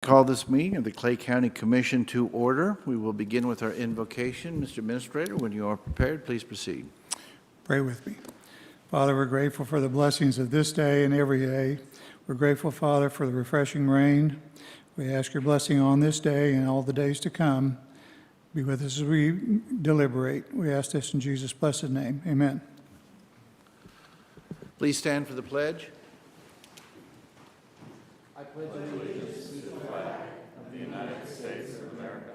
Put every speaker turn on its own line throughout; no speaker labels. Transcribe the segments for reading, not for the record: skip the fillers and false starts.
Call this meeting of the Clay County Commission to order. We will begin with our invocation. Mr. Administrator, when you are prepared, please proceed.
Pray with me. Father, we're grateful for the blessings of this day and every day. We're grateful, Father, for the refreshing rain. We ask your blessing on this day and all the days to come. Be with us as we deliberate. We ask this in Jesus' blessed name. Amen.
Please stand for the pledge. I pledge allegiance
of the United States of America,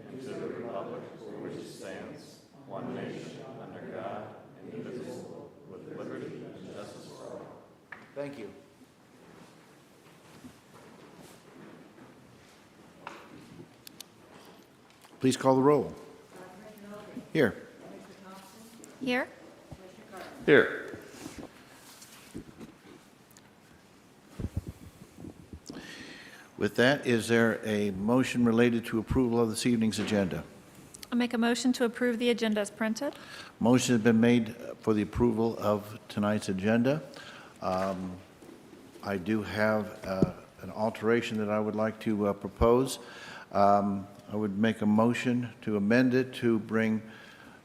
and to the republic for which it stands, one nation, under God, indivisible, with liberty and justice for all.
Thank you. Please call the roll. Here.
Here.
Here.
With that, is there a motion related to approval of this evening's agenda?
I'll make a motion to approve the agenda as printed.
Motion has been made for the approval of tonight's agenda. I do have an alteration that I would like to propose. I would make a motion to amend it to bring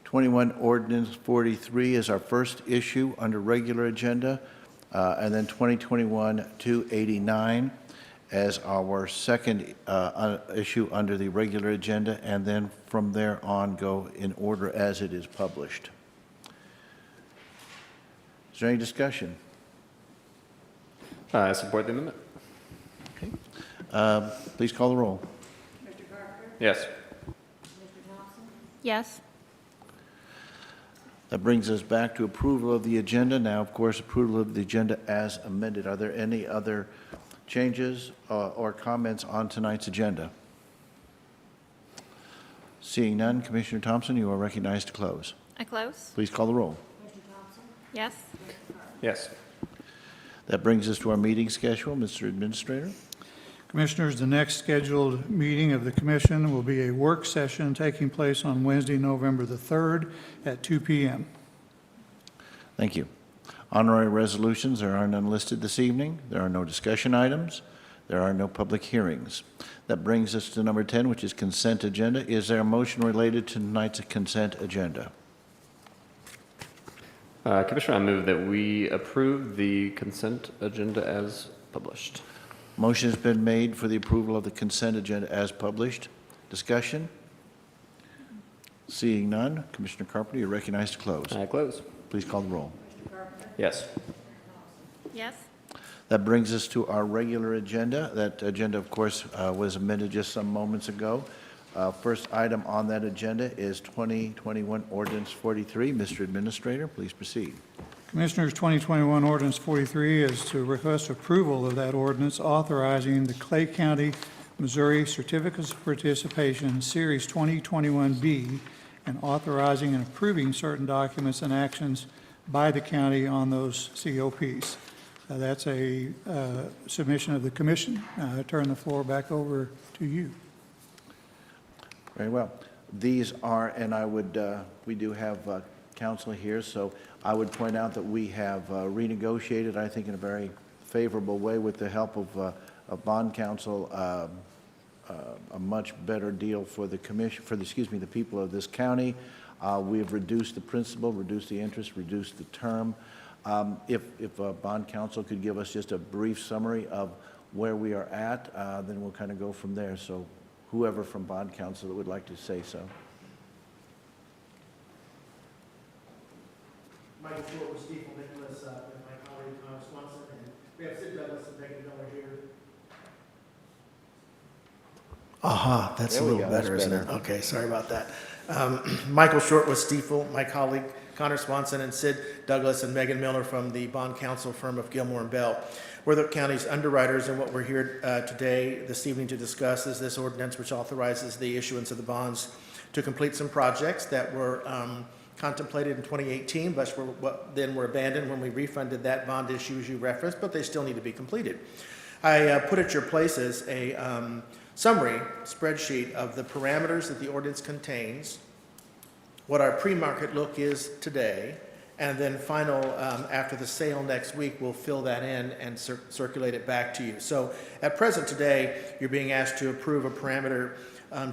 21 Ordinance 43 as our first issue under regular agenda, and then 2021-289 as our second issue under the regular agenda, and then from there on go in order as it is published. Is there any discussion?
I support the amendment.
Okay. Please call the roll.
Mr. Carpenter?
Yes.
Mr. Thompson?
Yes.
That brings us back to approval of the agenda. Now, of course, approval of the agenda as amended. Are there any other changes or comments on tonight's agenda? Seeing none, Commissioner Thompson, you are recognized to close.
I close.
Please call the roll.
Mr. Thompson?
Yes.
Yes.
That brings us to our meeting schedule. Mr. Administrator.
Commissioners, the next scheduled meeting of the commission will be a work session taking place on Wednesday, November the 3rd at 2 p.m.
Thank you. Honorary resolutions, there are none listed this evening. There are no discussion items. There are no public hearings. That brings us to number 10, which is consent agenda. Is there a motion related to tonight's consent agenda?
Commissioner, I move that we approve the consent agenda as published.
Motion has been made for the approval of the consent agenda as published. Discussion? Seeing none, Commissioner Carpenter, you're recognized to close.
I close.
Please call the roll.
Yes.
Yes.
That brings us to our regular agenda. That agenda, of course, was amended just some moments ago. First item on that agenda is 2021 Ordinance 43. Mr. Administrator, please proceed.
Commissioners, 2021 Ordinance 43 is to request approval of that ordinance authorizing the Clay County, Missouri Certificates of Participation Series 2021B and authorizing and approving certain documents and actions by the county on those COPs. That's a submission of the commission. I turn the floor back over to you.
Very well. These are, and I would, we do have counsel here, so I would point out that we have renegotiated, I think, in a very favorable way with the help of bond counsel, a much better deal for the commission, for the, the people of this county. We have reduced the principal, reduced the interest, reduced the term. If bond counsel could give us just a brief summary of where we are at, then we'll kind of go from there. So whoever from bond counsel that would like to say so.
Michael Short with Steve Nicholas, and my colleague Tom Swanson, and we have Sid Douglas and Megan Miller here.
Aha, that's
There
a
we
little
go. That's
better, isn't it?
better.
Okay, sorry about that.
Michael Short with Stiefel, my colleague Connor Swanson, and Sid Douglas and Megan Miller from the bond counsel firm of Gilmore and Bell. We're the county's underwriters, and what we're here this evening to discuss is this ordinance which authorizes the issuance of the bonds to complete some projects that were contemplated in 2018, but then were abandoned when we refunded that bond issue as you referenced, but they still need to be completed. I put at your places a summary spreadsheet of the parameters that the ordinance contains, what our pre-market look is today, And then final, after the sale next week, we'll fill that in and circulate it back to you. So at present today, you're being asked to approve a parameter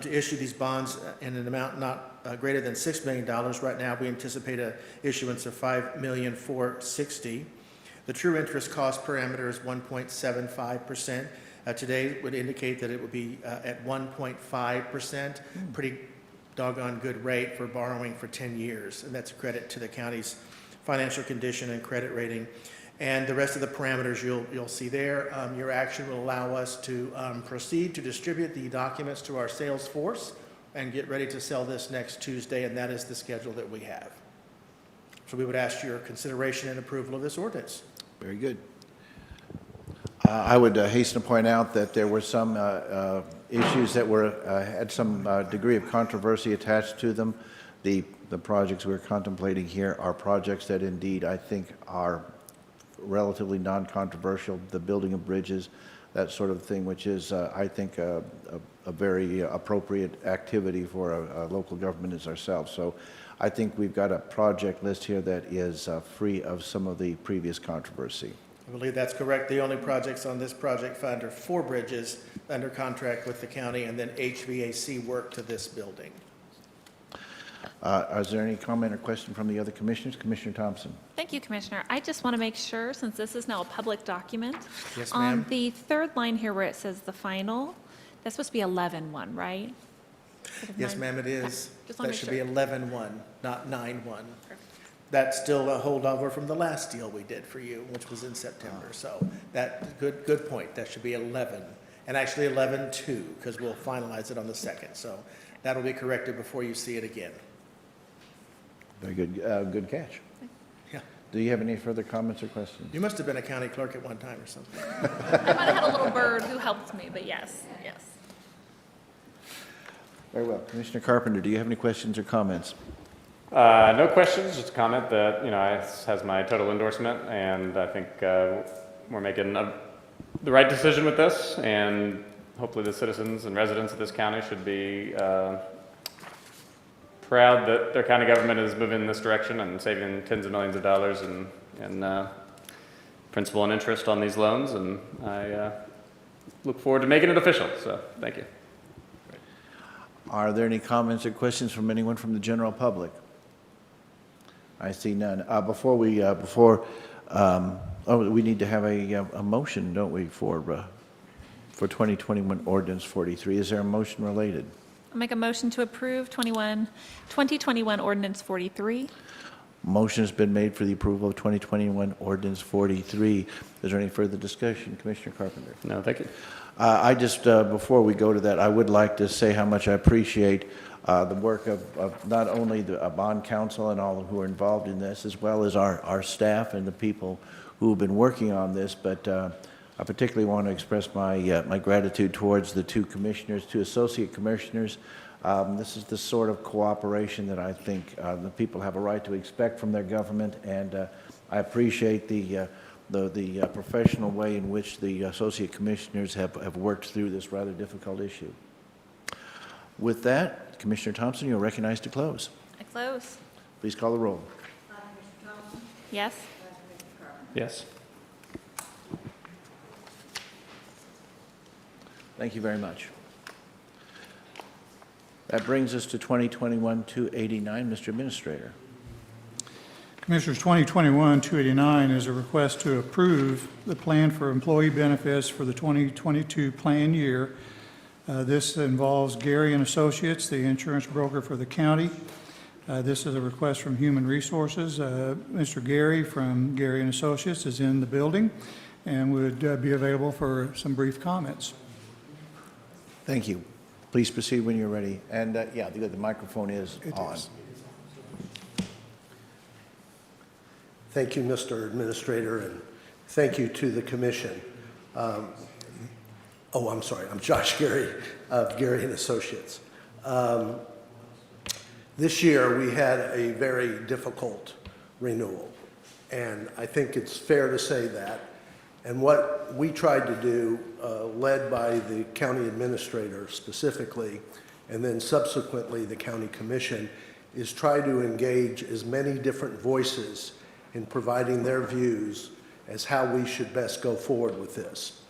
to issue these bonds in an amount not greater than $6 million. Right now, we anticipate a issuance of $5,460,000. The true interest cost parameter is 1.75%. Today would indicate that it would be at 1.5%. Pretty doggone good rate for borrowing for 10 years, and that's a credit to the county's financial condition and credit rating. And the rest of the parameters you'll see there. Your action will allow us to proceed to distribute the documents to our sales force and get ready to sell this next Tuesday, and that is the schedule that we have. So we would ask your consideration and approval of this ordinance.
Very good. I would hasten to point out that there were some issues that had some degree of controversy attached to them. The projects we're contemplating here are projects that indeed I think are relatively non-controversial. The building of bridges, that sort of thing, which is, I think, a very appropriate activity for a local government as ourselves. So I think we've got a project list here that is free of some of the previous controversy.
I believe that's correct. The only projects on this project fund are 4 bridges under contract with the county and then HVAC work to this building.
Is there any comment or question from the other commissioners? Commissioner Thompson.
Thank you, Commissioner. I just want to make sure, since this is now a public document.
Yes,
On
ma'am.
the third line here where it says the final, that's supposed to be 11-1, right?
Yes, ma'am, it is.
Just wanna
That
make
should be
sure.
11-1, not 9-1.
Perfect.
That's still a holdover from the last deal we did for you, which was in September. So that, good point. That should be 11, and actually 11-2, because we'll finalize it on the 2nd. So that'll be corrected before you see it again.
Very good. Good catch.
Yeah.
Do you have any further comments or questions?
You must have been a county clerk at one time or something.
I might have had a little bird who helped me, but yes, yes.
Very well. Commissioner Carpenter, do you have any questions or comments?
No questions, just a comment that, has my total endorsement, and I think we're making the right decision with this, and hopefully the citizens and residents of this county should be proud that their county government is moving in this direction and saving tens of millions of dollars in principal and interest on these loans, and I look forward to making it official, so thank you.
Are there any comments or questions from anyone from the general public? I see none. We need to have a motion, don't we, for 2021 Ordinance 43. Is there a motion related?
I'll make a motion to approve 2021 Ordinance 43.
Motion has been made for the approval of 2021 Ordinance 43. Is there any further discussion? Commissioner Carpenter.
No, thank you.
I just, before we go to that, I would like to say how much I appreciate the work of not only the bond counsel and all who are involved in this, as well as our staff and the people who have been working on this, but I particularly want to express my gratitude towards the two associate commissioners. This is the sort of cooperation that I think the people have a right to expect from their government, and I appreciate the professional way in which the associate commissioners have worked through this rather difficult issue. With that, Commissioner Thompson, you're recognized to close.
I close.
Please call the roll.
Commissioner Thompson?
Yes.
Commissioner Carpenter?
Yes.
Thank you very much. That brings us to 2021-289. Mr. Administrator.
Commissioners, 2021-289 is a request to approve the plan for employee benefits for the 2022 plan year. This involves Gary and Associates, the insurance broker for the county. This is a request from Human Resources. Mr. Gary from Gary and Associates is in the building and would be available for some brief comments.
Thank you. Please proceed when you're ready. And yeah, the microphone is on.
Thank you, Mr. Administrator, and thank you to the commission. I'm sorry, I'm Josh Gary of Gary and Associates. This year we had a very difficult renewal, and I think it's fair to say that. And what we tried to do, led by the county administrator specifically, and then subsequently the county commission, is try to engage as many different voices in providing their views as how we should best go forward with this.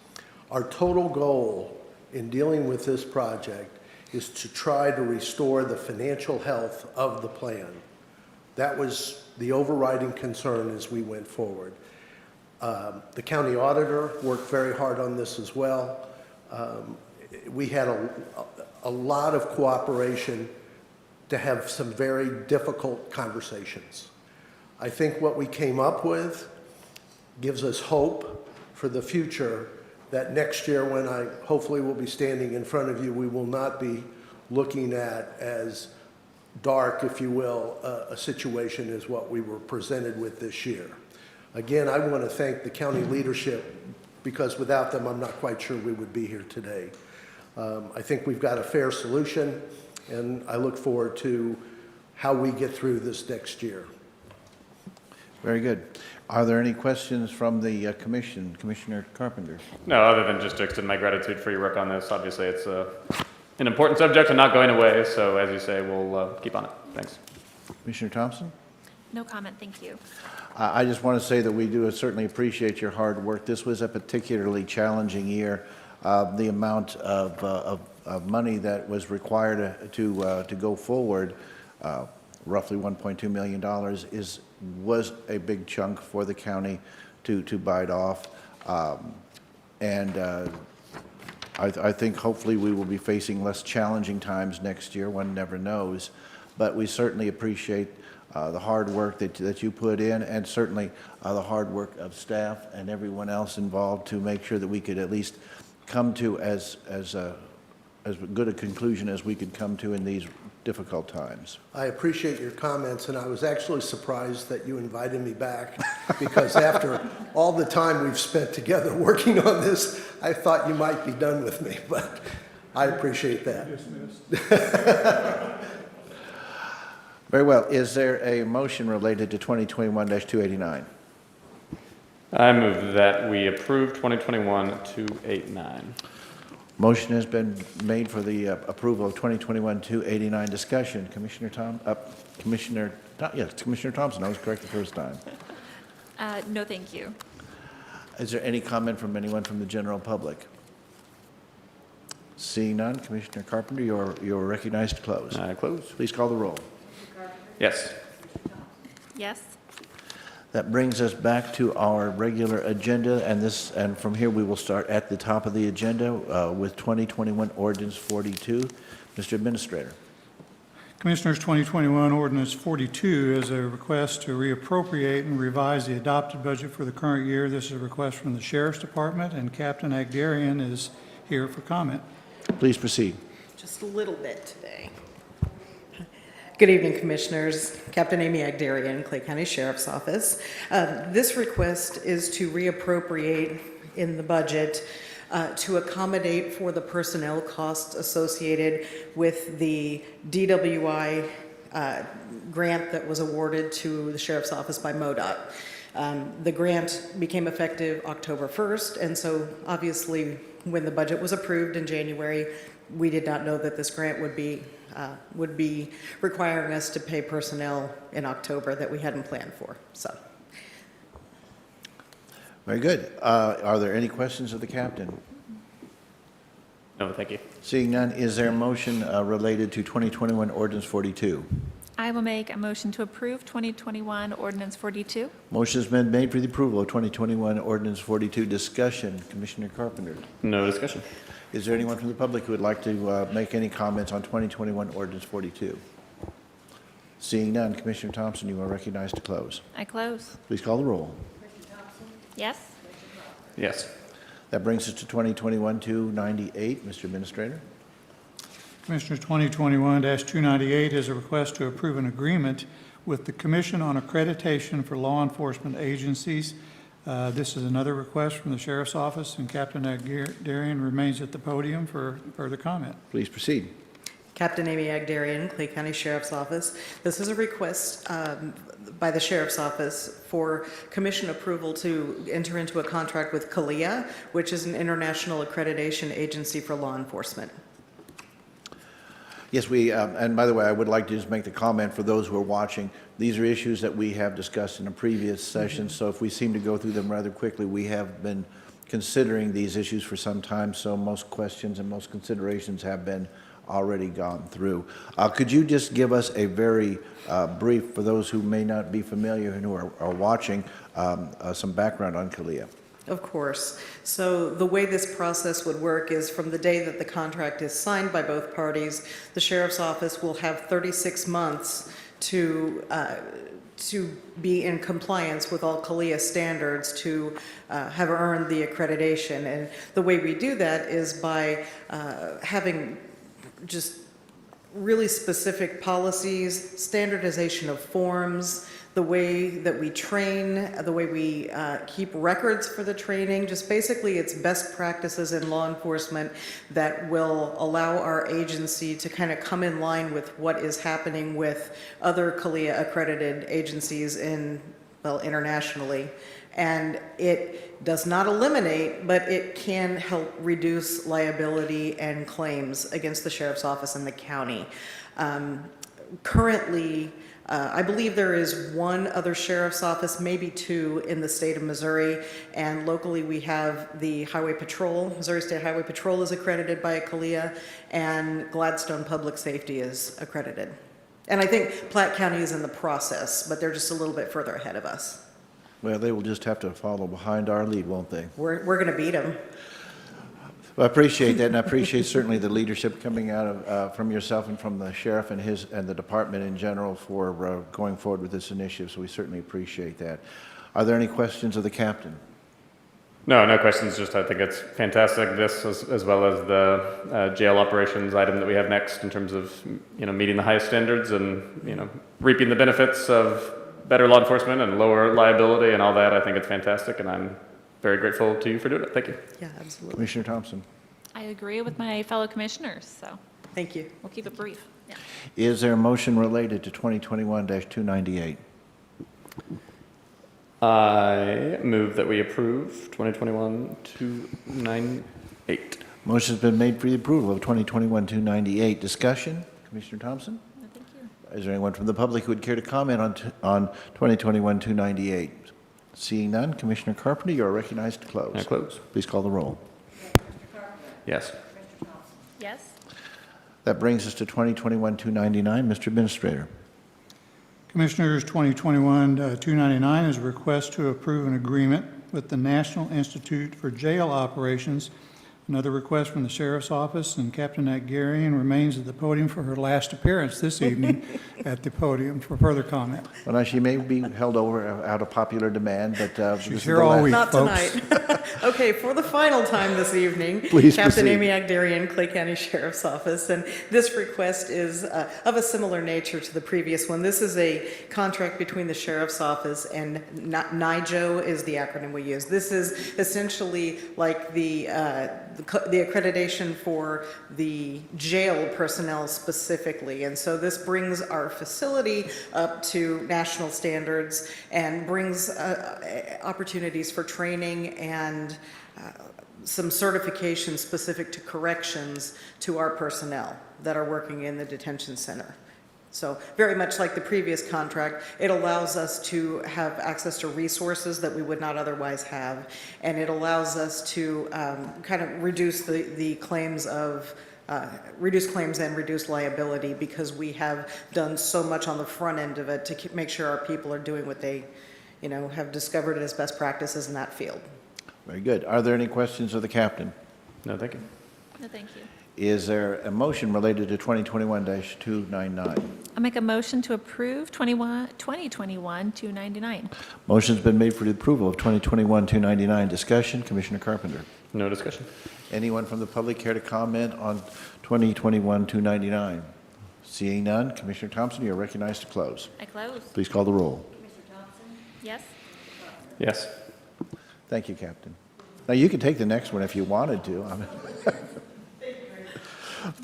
Our total goal in dealing with this project is to try to restore the financial health of the plan. That was the overriding concern as we went forward. The county auditor worked very hard on this as well. We had a lot of cooperation to have some very difficult conversations. I think what we came up with gives us hope for the future, that next year when I hopefully will be standing in front of you, we will not be looking at as dark, if you will, a situation as what we were presented with this year. Again, I want to thank the county leadership, because without them, I'm not quite sure we would be here today. I think we've got a fair solution, and I look forward to how we get through this next year.
Very good. Are there any questions from the commission? Commissioner Carpenter?
No, other than just to extend my gratitude for your work on this. Obviously, it's an important subject and not going away, so as you say, we'll keep on it. Thanks.
Commissioner Thompson?
No comment, thank you.
I just want to say that we do certainly appreciate your hard work. This was a particularly challenging year. The amount of money that was required to go forward, roughly $1.2 million, was a big chunk for the county to bite off. I think hopefully we will be facing less challenging times next year. One never knows. But we certainly appreciate the hard work that you put in, and certainly the hard work of staff and everyone else involved to make sure that we could at least come to as good a conclusion as we could come to in these difficult times.
I appreciate your comments, and I was actually surprised that you invited me back, because after all the time we've spent together working on this, I thought you might be done with me, but I appreciate that.
Very well. Is there a motion related to 2021-289?
I move that we approve 2021-289.
Motion has been made for the approval of 2021-289. Discussion. Commissioner Thompson. I was correct the first time.
No, thank you.
Is there any comment from anyone from the general public? Seeing none, Commissioner Carpenter, you're recognized to close.
I close.
Please call the roll.
Yes.
Yes?
That brings us back to our regular agenda, and from here we will start at the top of the agenda with 2021 Ordinance 42. Mr. Administrator.
Commissioners, 2021 Ordinance 42 is a request to reappropriate and revise the adopted budget for the current year. This is a request from the Sheriff's Department, and Captain Agdarian is here for comment.
Please proceed.
Just a little bit today. Good evening, Commissioners. Captain Amy Agdarian, Clay County Sheriff's Office. This request is to reappropriate in the budget to accommodate for the personnel costs associated with the DWI grant that was awarded to the Sheriff's Office by MoDOT. The grant became effective October 1st, and so obviously when the budget was approved in January, we did not know that this grant would be requiring us to pay personnel in October that we hadn't planned for. So,
Very good. Are there any questions of the captain?
No, thank you.
Seeing none, is there a motion related to 2021 Ordinance 42?
I will make a motion to approve 2021 Ordinance 42.
Motion has been made for the approval of 2021 Ordinance 42. Discussion. Commissioner Carpenter.
No discussion.
Is there anyone from the public who would like to make any comments on 2021 Ordinance 42? Seeing none, Commissioner Thompson, you are recognized to close.
I close.
Please call the roll.
Yes?
Yes.
That brings us to 2021-298. Mr. Administrator.
Commissioners, 2021-298 is a request to approve an agreement with the Commission on Accreditation for Law Enforcement Agencies. This is another request from the Sheriff's Office, and Captain Agdarian remains at the podium for further comment.
Please proceed.
Captain Amy Agdarian, Clay County Sheriff's Office. This is a request by the Sheriff's Office for Commission approval to enter into a contract with CALIA, which is an international accreditation agency for law enforcement.
Yes, and by the way, I would like to just make the comment for those who are watching, these are issues that we have discussed in a previous session, so if we seem to go through them rather quickly, we have been considering these issues for some time, so most questions and most considerations have been already gone through. Could you just give us a very brief, for those who may not be familiar and who are watching, some background on CALIA?
Of course. So the way this process would work is from the day that the contract is signed by both parties, the sheriff's office will have 36 months to be in compliance with all CALIA standards to have earned the accreditation. And the way we do that is by having just really specific policies, standardization of forms, the way that we train, the way we keep records for the training. Just basically, it's best practices in law enforcement that will allow our agency to kind of come in line with what is happening with other CALIA accredited agencies internationally. And it does not eliminate, but it can help reduce liability and claims against the sheriff's office and the county. Currently, I believe there is one other sheriff's office, maybe two, in the state of Missouri, and locally we have the Highway Patrol. Missouri State Highway Patrol is accredited by CALIA, and Gladstone Public Safety is accredited. And I think Platte County is in the process, but they're just a little bit further ahead of us.
Well, they will just have to follow behind our lead, won't they?
We're going to beat them.
Well, I appreciate that, and I appreciate certainly the leadership coming out of, from yourself and from the sheriff and the department in general for going forward with this initiative, so we certainly appreciate that. Are there any questions of the captain?
No questions, just I think it's fantastic, this as well as the jail operations item that we have next in terms of, meeting the highest standards and, reaping the benefits of better law enforcement and lower liability and all that. I think it's fantastic, and I'm very grateful to you for doing it. Thank you.
Yeah, absolutely.
Commissioner Thompson.
I agree with my fellow commissioners, so
Thank you.
we'll keep it brief. Yeah.
Is there a motion related to 2021-298?
I move that we approve 2021-298.
Motion's been made for the approval of 2021-298. Discussion? Commissioner Thompson?
No, thank you.
Is there anyone from the public who would care to comment on 2021-298? Seeing none, Commissioner Carpenter, you are recognized to close.
I close.
Please call the roll.
Yes.
Yes?
That brings us to 2021-299. Mr. Administrator.
Commissioners, 2021-299 is a request to approve an agreement with the National Institute for Jail Operations. Another request from the Sheriff's Office, and Captain Agdarian remains at the podium for her last appearance this evening at the podium for further comment.
Well, now, she may be held over out of popular demand, but this
She's
is
here
the
all
last-
week,
Not
folks.
tonight. Okay, for the final time this evening,
Please
Captain
proceed.
Amy Agdarian, Clay County Sheriff's Office, and this request is of a similar nature to the previous one. This is a contract between the Sheriff's Office and NIJO is the acronym we use. This is essentially like the accreditation for the jail personnel specifically. And so this brings our facility up to national standards and brings opportunities for training and some certification specific to corrections to our personnel that are working in the detention center. So very much like the previous contract, it allows us to have access to resources that we would not otherwise have, and it allows us to kind of reduce the claims of reduce claims and reduce liability, because we have done so much on the front end of it to make sure our people are doing what they, have discovered as best practices in that field.
Very good. Are there any questions of the captain?
No, thank you.
No, thank you.
Is there a motion related to 2021-299?
I'll make a motion to approve 2021-299.
Motion's been made for the approval of 2021-299. Discussion, Commissioner Carpenter.
No discussion.
Anyone from the public care to comment on 2021-299? Seeing none, Commissioner Thompson, you are recognized to close.
I close.
Please call the roll.
Yes?
Yes.
Thank you, Captain. Now, you can take the next one if you wanted to.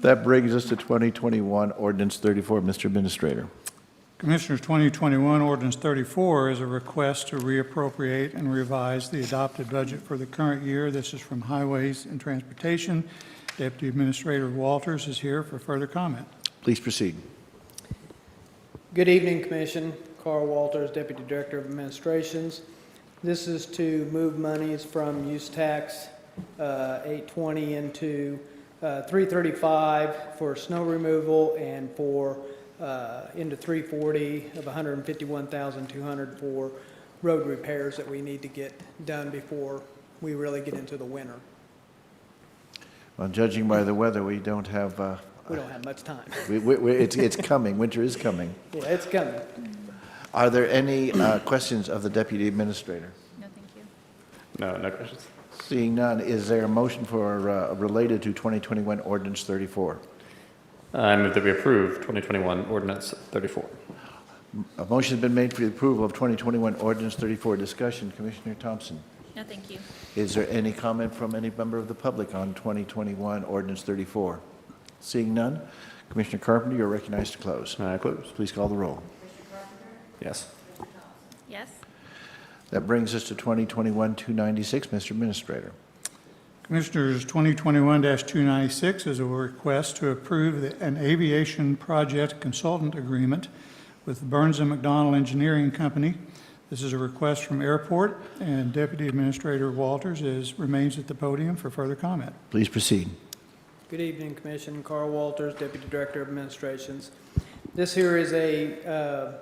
That brings us to 2021 Ordinance 34. Mr. Administrator.
Commissioners, 2021 Ordinance 34 is a request to reappropriate and revise the adopted budget for the current year. This is from Highways and Transportation. Deputy Administrator Walters is here for further comment.
Please proceed.
Good evening, Commission. Carl Walters, Deputy Director of Administrations. This is to move monies from use tax 820 into 335 for snow removal and for into 340 of 151,200 for road repairs that we need to get done before we really get into the winter.
Well, judging by the weather, we don't have,
We don't have much time.
it's coming, winter is coming.
Yeah, it's coming.
Are there any questions of the Deputy Administrator?
No, thank you.
No questions.
Seeing none, is there a motion for, related to 2021 Ordinance 34?
I move that we approve 2021 Ordinance 34.
A motion has been made for the approval of 2021 Ordinance 34. Discussion, Commissioner Thompson.
No, thank you.
Is there any comment from any member of the public on 2021 Ordinance 34? Seeing none, Commissioner Carpenter, you're recognized to close.
Close.
Please call the roll.
Yes.
Yes.
That brings us to 2021-296. Mr. Administrator.
Commissioners, 2021-296 is a request to approve an aviation project consultant agreement with Burns & McDonnell Engineering Company. This is a request from Airport, and Deputy Administrator Walters remains at the podium for further comment.
Please proceed.
Good evening, Commission. Carl Walters, Deputy Director of Administrations. This here is a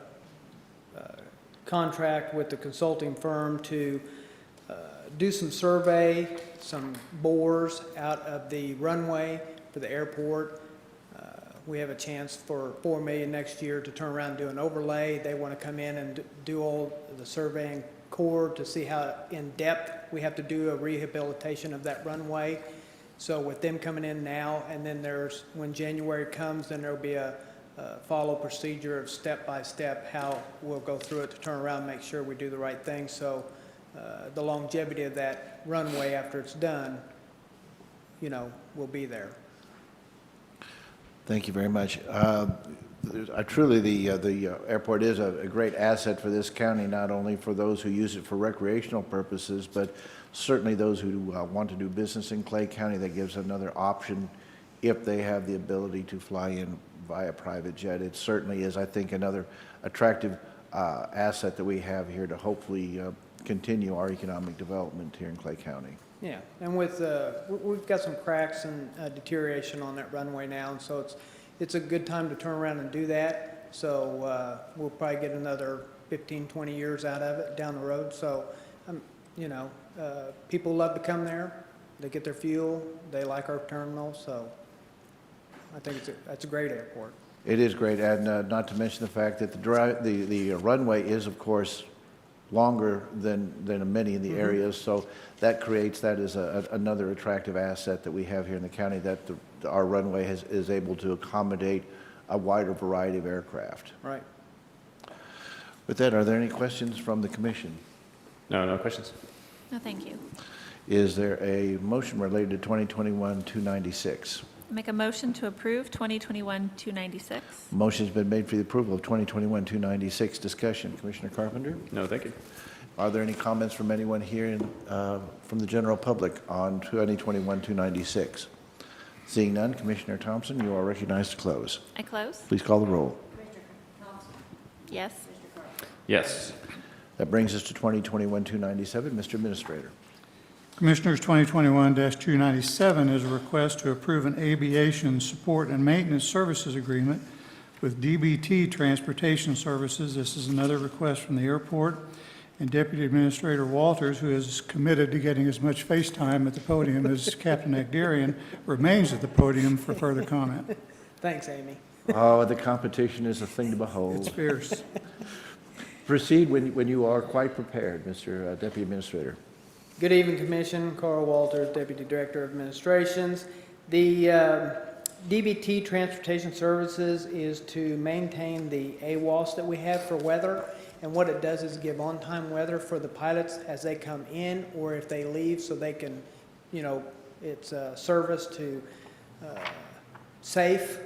contract with the consulting firm to do some survey, some bores out of the runway for the airport. We have a chance for $4 million next year to turn around and do an overlay. They want to come in and do all the surveying core to see how in depth we have to do a rehabilitation of that runway. So with them coming in now, and then when January comes, then there'll be a follow procedure of step by step how we'll go through it to turn around and make sure we do the right thing. So the longevity of that runway after it's done, will be there.
Thank you very much. Truly, the airport is a great asset for this county, not only for those who use it for recreational purposes, but certainly those who want to do business in Clay County. That gives another option if they have the ability to fly in via private jet. It certainly is, I think, another attractive asset that we have here to hopefully continue our economic development here in Clay County.
Yeah, and with we've got some cracks and deterioration on that runway now, and so it's a good time to turn around and do that. So we'll probably get another 15, 20 years out of it down the road. So, people love to come there. They get their fuel. They like our terminal. So I think it's a great airport.
It is great, and not to mention the fact that the runway is, of course, longer than many in the areas, so that creates that as another attractive asset that we have here in the county, that our runway is able to accommodate a wider variety of aircraft.
Right.
With that, are there any questions from the commission?
No questions.
No, thank you.
Is there a motion related to 2021-296?
Make a motion to approve 2021-296.
Motion's been made for the approval of 2021-296. Discussion. Commissioner Carpenter?
No, thank you.
Are there any comments from anyone here from the general public on 2021-296? Seeing none, Commissioner Thompson, you are recognized to close.
I close.
Please call the roll.
Yes.
Yes.
That brings us to 2021-297. Mr. Administrator.
Commissioners, 2021-297 is a request to approve an aviation support and maintenance services agreement with DBT Transportation Services. This is another request from the airport, and Deputy Administrator Walters, who is committed to getting as much face time at the podium as Captain Agdarian, remains at the podium for further comment.
Thanks, Amy.
Oh, the competition is a thing to behold.
It's fierce.
Proceed when you are quite prepared, Mr. Deputy Administrator.
Good evening, Commission. Carl Walters, Deputy Director of Administrations. The DBT Transportation Services is to maintain the AWOS that we have for weather, and what it does is give on-time weather for the pilots as they come in or if they leave, so they can, it's a service to safe,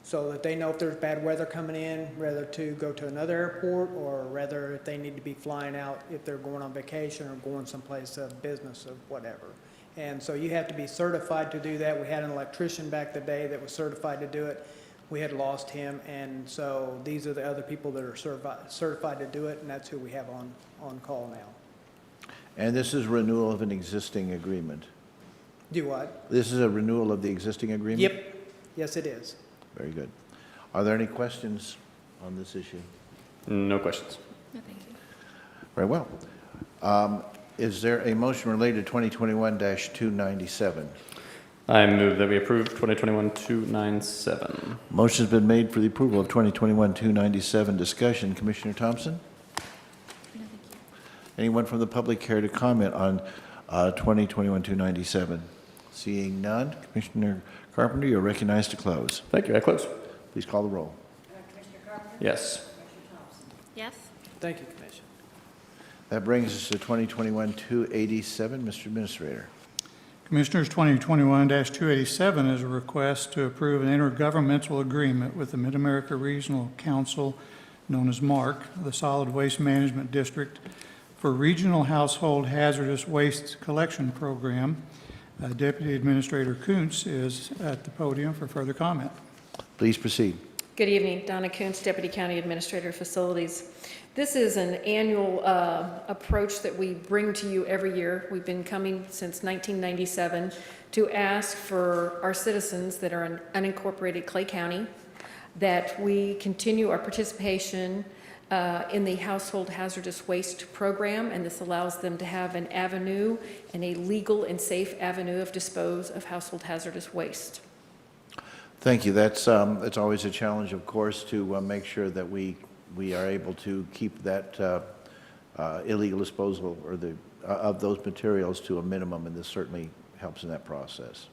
so that they know if there's bad weather coming in, whether to go to another airport or rather if they need to be flying out if they're going on vacation or going someplace of business or whatever. And so you have to be certified to do that. We had an electrician back the day that was certified to do it. we had lost him, and so these are the other people that are certified to do it, and that's who we have on call now.
And this is renewal of an existing agreement.
Do what?
This is a renewal of the existing agreement?
Yep. Yes, it is.
Very good. Are there any questions on this issue?
No questions.
No, thank you.
Very well. Is there a motion related to 2021-297?
I move that we approve 2021-297.
Motion's been made for the approval of 2021-297. Discussion. Commissioner Thompson?
No, thank you.
Anyone from the public care to comment on 2021-297? Seeing none, Commissioner Carpenter, you're recognized to close.
Thank you. I close.
Please call the roll.
Commissioner Carpenter?
Yes.
Commissioner Thompson?
Yes?
Thank you, Commission.
That brings us to 2021-287. Mr. Administrator.
Commissioners, 2021-287 is a request to approve an intergovernmental agreement with the Mid-America Regional Council, known as MARC, the Solid Waste Management District, for Regional Household Hazardous Waste Collection Program. Deputy Administrator Kuntz is at the podium for further comment.
Please proceed.
Good evening, Donna Kuntz, Deputy County Administrator of Facilities. This is an annual approach that we bring to you every year. We've been coming since 1997 to ask for our citizens that are in unincorporated Clay County that we continue our participation in the Household Hazardous Waste Program, and this allows them to have an avenue and a legal and safe avenue of dispose of household hazardous waste.
Thank you. That's it's always a challenge, of course, to make sure that we are able to keep that illegal disposal or of those materials to a minimum, and this certainly helps in that process.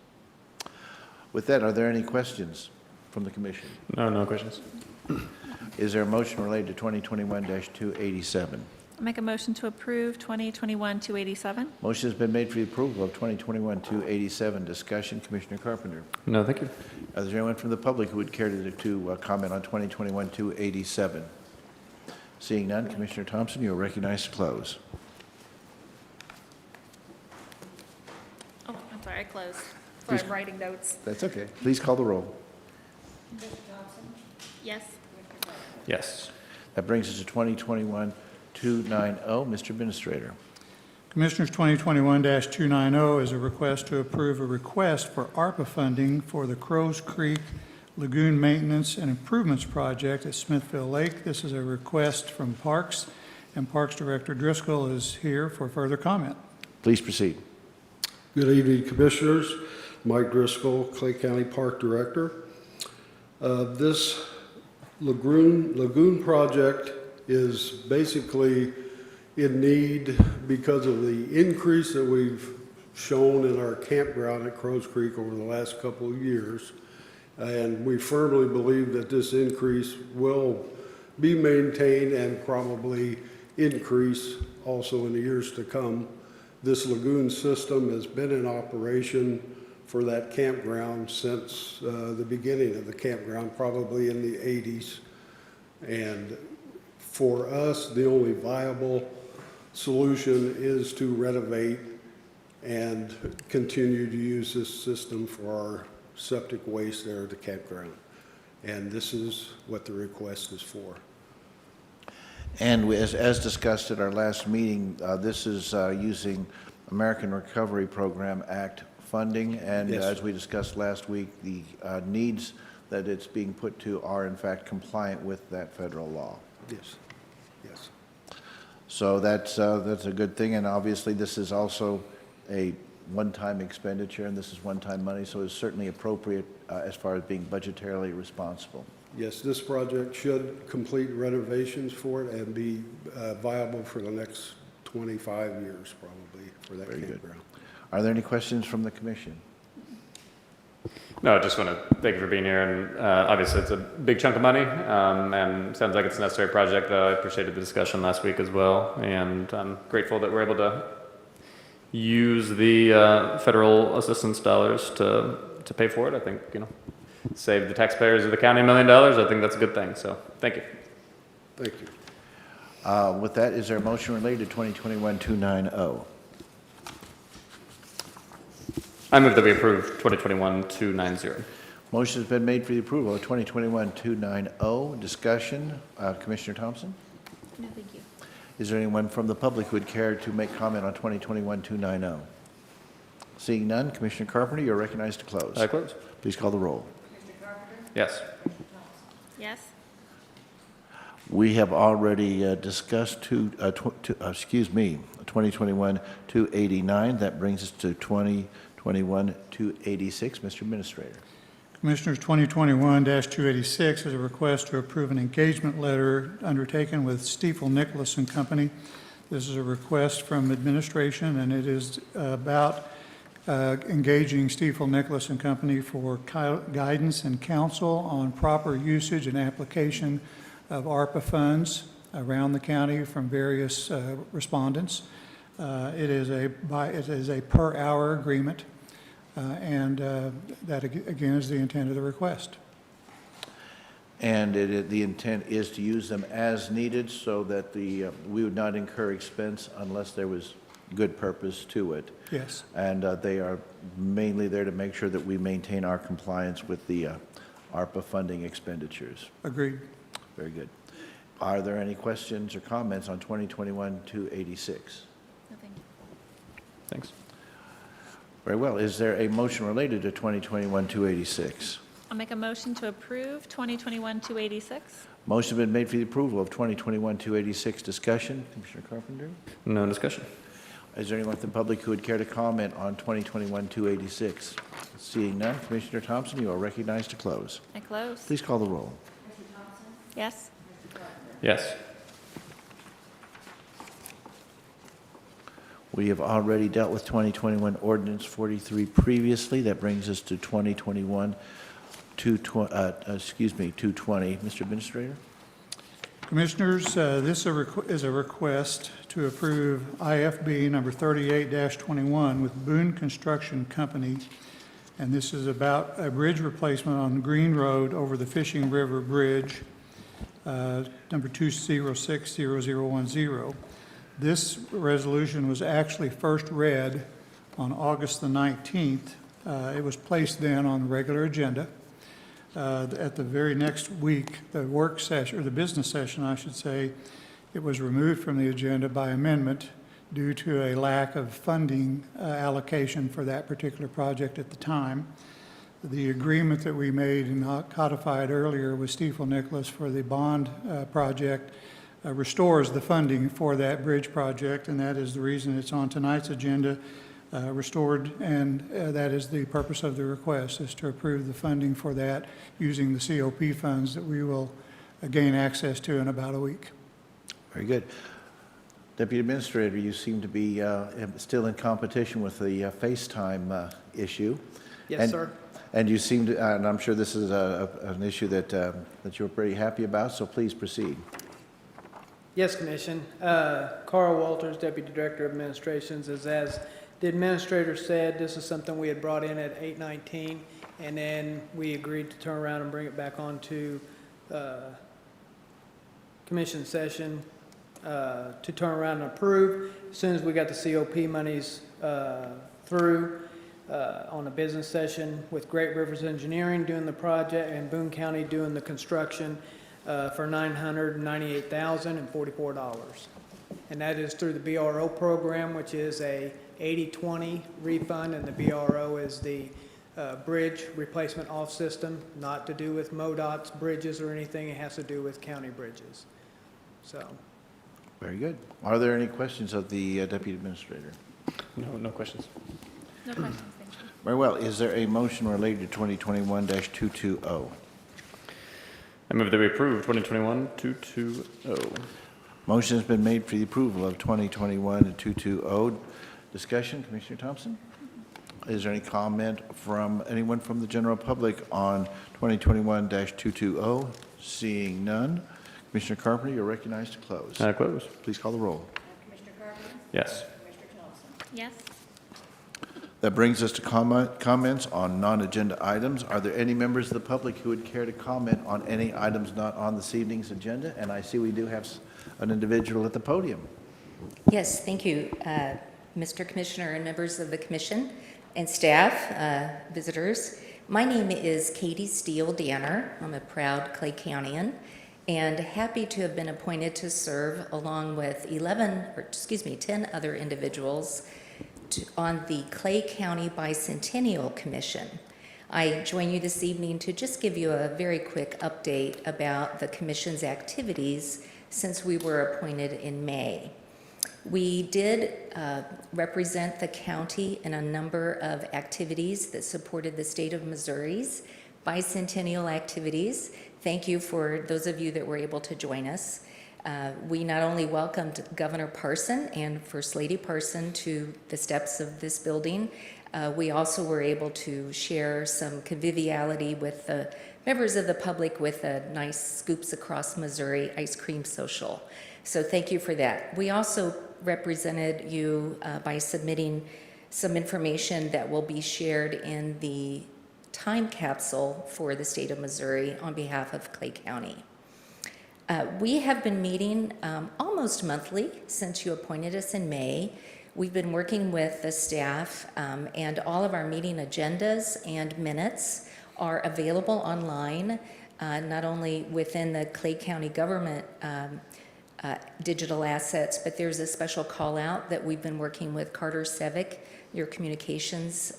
With that, are there any questions from the Commission?
No questions.
Is there a motion related to 2021-287?
I'll make a motion to approve 2021-287.
Motion has been made for the approval of 2021-287. Discussion. Commissioner Carpenter.
No, thank you.
Is there anyone from the public who would care to comment on 2021-287? Seeing none, Commissioner Thompson, you are recognized to close.
Oh, I'm sorry, I closed.
Please.
Sorry, I'm writing notes.
That's okay. Please call the roll.
Commissioner Thompson?
Yes?
Commissioner Carpenter?
Yes.
That brings us to 2021-290. Mr. Administrator.
Commissioners, 2021-290 is a request to approve a request for Arpa funding for the Crows Creek Lagoon Maintenance and Improvements Project at Smithville Lake. This is a request from Parks, and Parks Director Driscoll is here for further comment.
Please proceed.
Good evening, Commissioners. Mike Driscoll, Clay County Park Director. This Lagoon project is basically in need because of the increase that we've shown in our campground at Crows Creek over the last couple of years. And we firmly believe that this increase will be maintained and probably increase also in the years to come. This lagoon system has been in operation for that campground since the beginning of the campground, probably in the 80s. And for us, the only viable solution is to renovate and continue to use this system for our septic waste there at the campground. And this is what the request is for.
And as discussed at our last meeting, this is using American Recovery Program Act funding, and
Yes.
as we discussed last week, the needs that it's being put to are in fact compliant with that federal law.
Yes, yes.
So that's a good thing, and obviously this is also a one-time expenditure, and this is one-time money, so it's certainly appropriate as far as being budgetarily responsible.
Yes, this project should complete renovations for it and be viable for the next 25 years probably for that
Very good.
campground.
Are there any questions from the Commission?
No, I just want to thank you for being here, and obviously it's a big chunk of money, and sounds like it's a necessary project. I appreciated the discussion last week as well, and I'm grateful that we're able to use the federal assistance dollars to pay for it. I think, save the taxpayers of the county $1 million. I think that's a good thing, so thank you.
Thank you.
With that, is there a motion related to 2021-290?
I move that we approve 2021-290.
Motion has been made for the approval of 2021-290. Discussion, Commissioner Thompson?
No, thank you.
Is there anyone from the public who would care to make comment on 2021-290? Seeing none, Commissioner Carpenter, you're recognized to close.
I close.
Please call the roll.
Mr. Carpenter?
Yes.
Yes.
We have already discussed 2021-289. That brings us to 2021-286. Mr. Administrator.
Commissioners, 2021-286 is a request to approve an engagement letter undertaken with Stiefel Nicholas and Company. This is a request from administration, and it is about engaging Stiefel Nicholas and Company for guidance and counsel on proper usage and application of Arpa funds around the county from various respondents. It is a per-hour agreement. And that, again, is the intent of the request.
And the intent is to use them as needed so that we would not incur expense unless there was good purpose to it.
Yes.
And they are mainly there to make sure that we maintain our compliance with the ARPA funding expenditures.
Agreed.
Very good. Are there any questions or comments on 2021-286?
No, thank you.
Thanks.
Very well. Is there a motion related to 2021-286?
I'll make a motion to approve 2021-286.
Motion has been made for the approval of 2021-286. Discussion. Commissioner Carpenter?
No discussion.
Is there anyone from the public who would care to comment on 2021-286? Seeing none, Commissioner Thompson, you are recognized to close.
I close.
Please call the roll.
Mr. Thompson?
Yes.
Mr. Carpenter?
Yes.
We have already dealt with 2021 Ordinance 43 previously. That brings us to 2021-220. Mr. Administrator?
Commissioners, this is a request to approve IFB number 38-21 with Boone Construction Company. And this is about a bridge replacement on Green Road over the Fishing River Bridge, number 2060010. This resolution was actually first read on August the 19th. It was placed then on the regular agenda. At the very next week, the work session, or the business session, I should say, it was removed from the agenda by amendment due to a lack of funding allocation for that particular project at the time. The agreement that we made and codified earlier with Stiefel Nicholas for the bond project restores the funding for that bridge project, and that is the reason it's on tonight's agenda, restored, and that is the purpose of the request, is to approve the funding for that using the COP funds that we will gain access to in about a week.
Very good. Deputy Administrator, you seem to be still in competition with the FaceTime issue.
Yes, sir.
And you seem to, and I'm sure this is an issue that you're pretty happy about, so please proceed.
Yes, Commission. Carl Walters, Deputy Director of Administrations, is as the Administrator said, this is something we had brought in at 8/19, and then we agreed to turn around and bring it back on to Commission session to turn around and approve. As soon as we got the COP monies through on a business session with Great Rivers Engineering doing the project and Boone County doing the construction, for $998,044. And that is through the BRO program, which is a 80/20 refund, and the BRO is the bridge replacement off system, not to do with MoDOT's bridges or anything. It has to do with county bridges. So,
Very good. Are there any questions of the Deputy Administrator?
No questions.
No questions, thank you.
Very well. Is there a motion related to 2021-220?
I move that we approve 2021-220.
Motion has been made for the approval of 2021-220. Discussion, Commissioner Thompson? Is there any comment from anyone from the general public on 2021-220? Seeing none. Commissioner Carpenter, you're recognized to close.
I close.
Please call the roll.
Commissioner Carpenter?
Yes.
Commissioner Thompson?
Yes.
That brings us to comments on non-agenda items. Are there any members of the public who would care to comment on any items not on this evening's agenda? And I see we do have an individual at the podium.
Yes, thank you, Mr. Commissioner and members of the Commission and staff, visitors. My name is Katie Steele Danner. I'm a proud Clay Countyan and happy to have been appointed to serve along with 10 other individuals on the Clay County Bicentennial Commission. I join you this evening to just give you a very quick update about the Commission's activities since we were appointed in May. We did represent the county in a number of activities that supported the state of Missouri's bicentennial activities. Thank you for those of you that were able to join us. We not only welcomed Governor Parson and First Lady Parson to the steps of this building, we also were able to share some conviviality with the members of the public with a nice Scoops Across Missouri ice cream social. So thank you for that. We also represented you by submitting some information that will be shared in the time capsule for the state of Missouri on behalf of Clay County. We have been meeting almost monthly since you appointed us in May. We've been working with the staff and all of our meeting agendas and minutes are available online, not only within the Clay County government digital assets, but there's a special call out that we've been working with Carter Sevick, your communications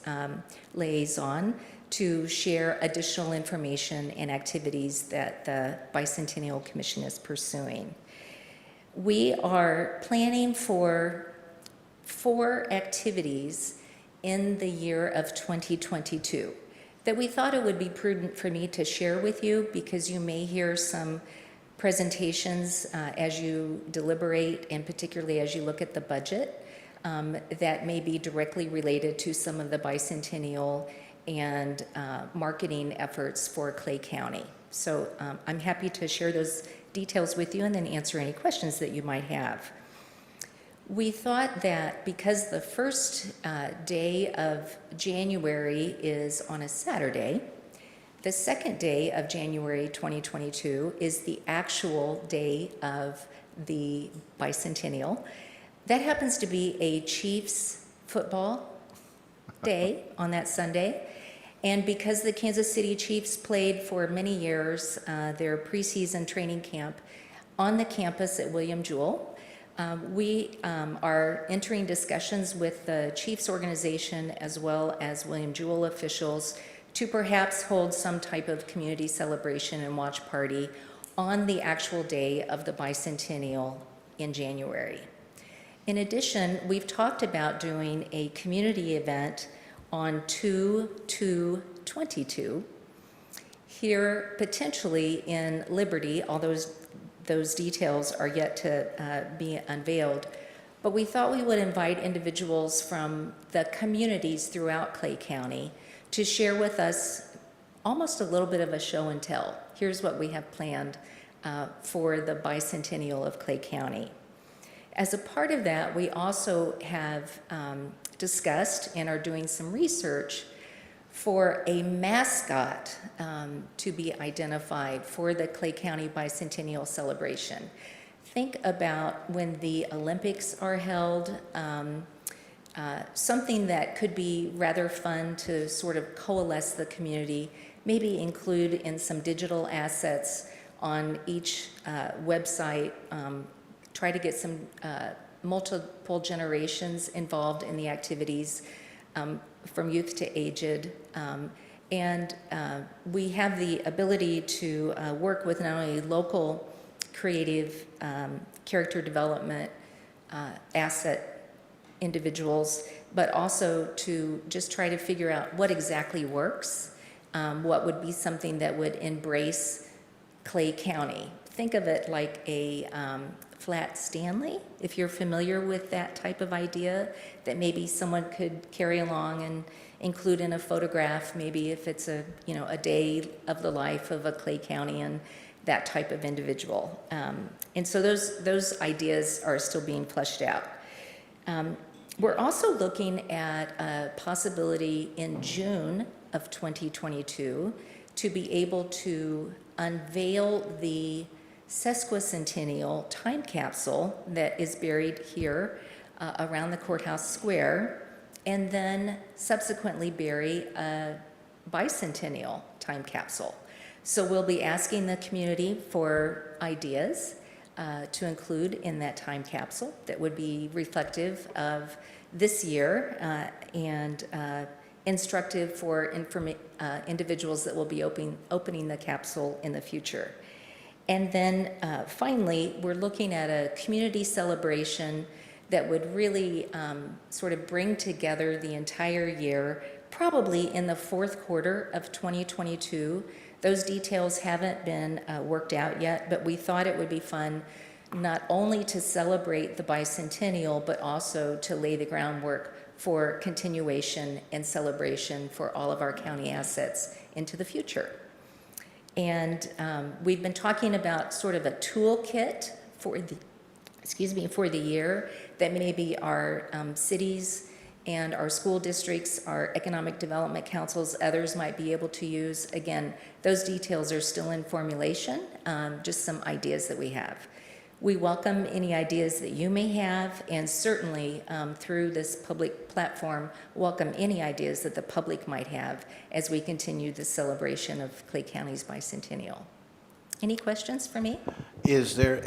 liaison, to share additional information and activities that the Bicentennial Commission is pursuing. We are planning for 4 activities in the year of 2022 that we thought it would be prudent for me to share with you because you may hear some presentations as you deliberate and particularly as you look at the budget that may be directly related to some of the bicentennial and marketing efforts for Clay County. So I'm happy to share those details with you and then answer any questions that you might have. We thought that because the first day of January is on a Saturday, the second day of January 2022 is the actual day of the bicentennial. That happens to be a Chiefs football day on that Sunday. And because the Kansas City Chiefs played for many years their preseason training camp on the campus at William Jewell, we are entering discussions with the Chiefs organization as well as William Jewell officials to perhaps hold some type of community celebration and watch party on the actual day of the bicentennial in January. In addition, we've talked about doing a community event on 2/2/22 here potentially in Liberty, although those details are yet to be unveiled. But we thought we would invite individuals from the communities throughout Clay County to share with us almost a little bit of a show and tell. Here's what we have planned for the bicentennial of Clay County. As a part of that, we also have discussed and are doing some research for a mascot to be identified for the Clay County Bicentennial celebration. Think about when the Olympics are held, something that could be rather fun to sort of coalesce the community, maybe include in some digital assets on each website, try to get some multiple generations involved in the activities from youth to aged. And we have the ability to work with not only local creative character development asset individuals, but also to just try to figure out what exactly works, what would be something that would embrace Clay County. Think of it like a flat Stanley, if you're familiar with that type of idea, that maybe someone could carry along and include in a photograph, maybe if it's a day of the life of a Clay Countyan, that type of individual. And so those ideas are still being fleshed out. We're also looking at a possibility in June of 2022 to be able to unveil the sesquicentennial time capsule that is buried here around the courthouse square, and then subsequently bury a bicentennial time capsule. So we'll be asking the community for ideas to include in that time capsule that would be reflective of this year and instructive for individuals that will be opening the capsule in the future. And then finally, we're looking at a community celebration that would really sort of bring together the entire year, probably in the fourth quarter of 2022. Those details haven't been worked out yet, but we thought it would be fun not only to celebrate the bicentennial, but also to lay the groundwork for continuation and celebration for all of our county assets into the future. And we've been talking about sort of a toolkit for the year that maybe our cities and our school districts, our economic development councils, others might be able to use. Again, those details are still in formulation, just some ideas that we have. We welcome any ideas that you may have, and certainly through this public platform, welcome any ideas that the public might have as we continue the celebration of Clay County's bicentennial. Any questions for me?
Is there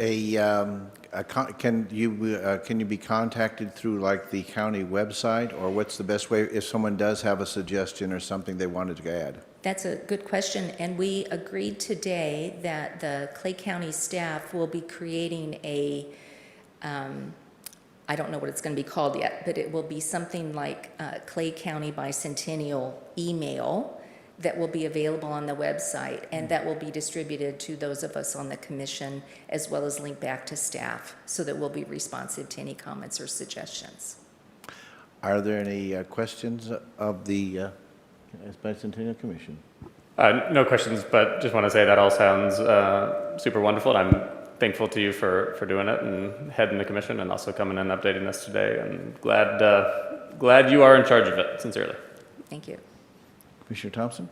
can you be contacted through like the county website, or what's the best way if someone does have a suggestion or something they wanted to add?
That's a good question, and we agreed today that the Clay County staff will be creating a, I don't know what it's going to be called yet, but it will be something like Clay County Bicentennial email that will be available on the website, and that will be distributed to those of us on the commission, as well as linked back to staff, so that we'll be responsive to any comments or suggestions.
Are there any questions of the Bicentennial Commission?
No questions, but just want to say that all sounds super wonderful, and I'm thankful to you for doing it and heading the commission and also coming and updating us today, and glad you are in charge of it, sincerely.
Thank you.
Commissioner Thompson?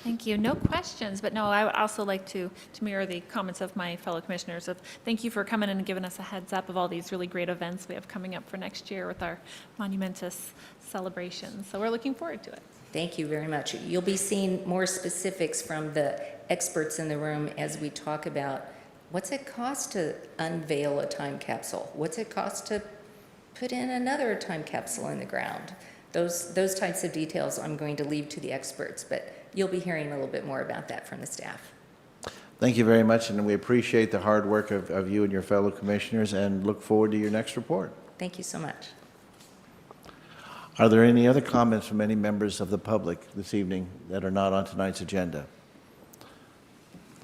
Thank you. No questions, but no, I would also like to mirror the comments of my fellow commissioners of thank you for coming in and giving us a heads up of all these really great events we have coming up for next year with our monumentous celebrations. So we're looking forward to it.
Thank you very much. You'll be seeing more specifics from the experts in the room as we talk about what's it cost to unveil a time capsule? What's it cost to put in another time capsule in the ground? Those types of details I'm going to leave to the experts, but you'll be hearing a little bit more about that from the staff.
Thank you very much, and we appreciate the hard work of you and your fellow commissioners, and look forward to your next report.
Thank you so much.
Are there any other comments from any members of the public this evening that are not on tonight's agenda?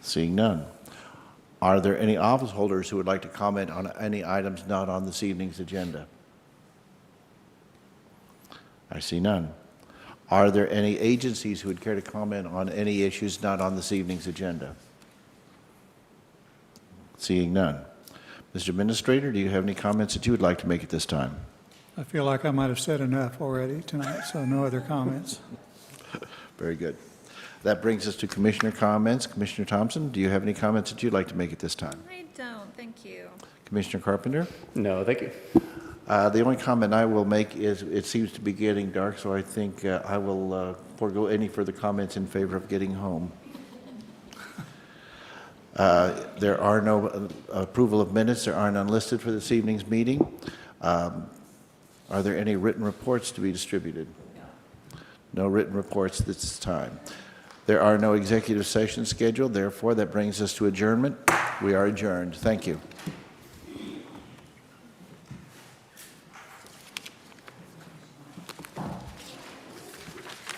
Seeing none. Are there any office holders who would like to comment on any items not on this evening's agenda? I see none. Are there any agencies who would care to comment on any issues not on this evening's agenda? Seeing none. Mr. Administrator, do you have any comments that you would like to make at this time?
I feel like I might have said enough already tonight, so no other comments.
Very good. That brings us to Commissioner comments. Commissioner Thompson, do you have any comments that you'd like to make at this time?
I don't. Thank you.
Commissioner Carpenter?
No, thank you.
The only comment I will make is it seems to be getting dark, so I think I will forego any further comments in favor of getting home. There are no approval of minutes. There are none listed for this evening's meeting. Are there any written reports to be distributed? No written reports this time. There are no executive sessions scheduled. Therefore, that brings us to adjournment. We are adjourned. Thank you.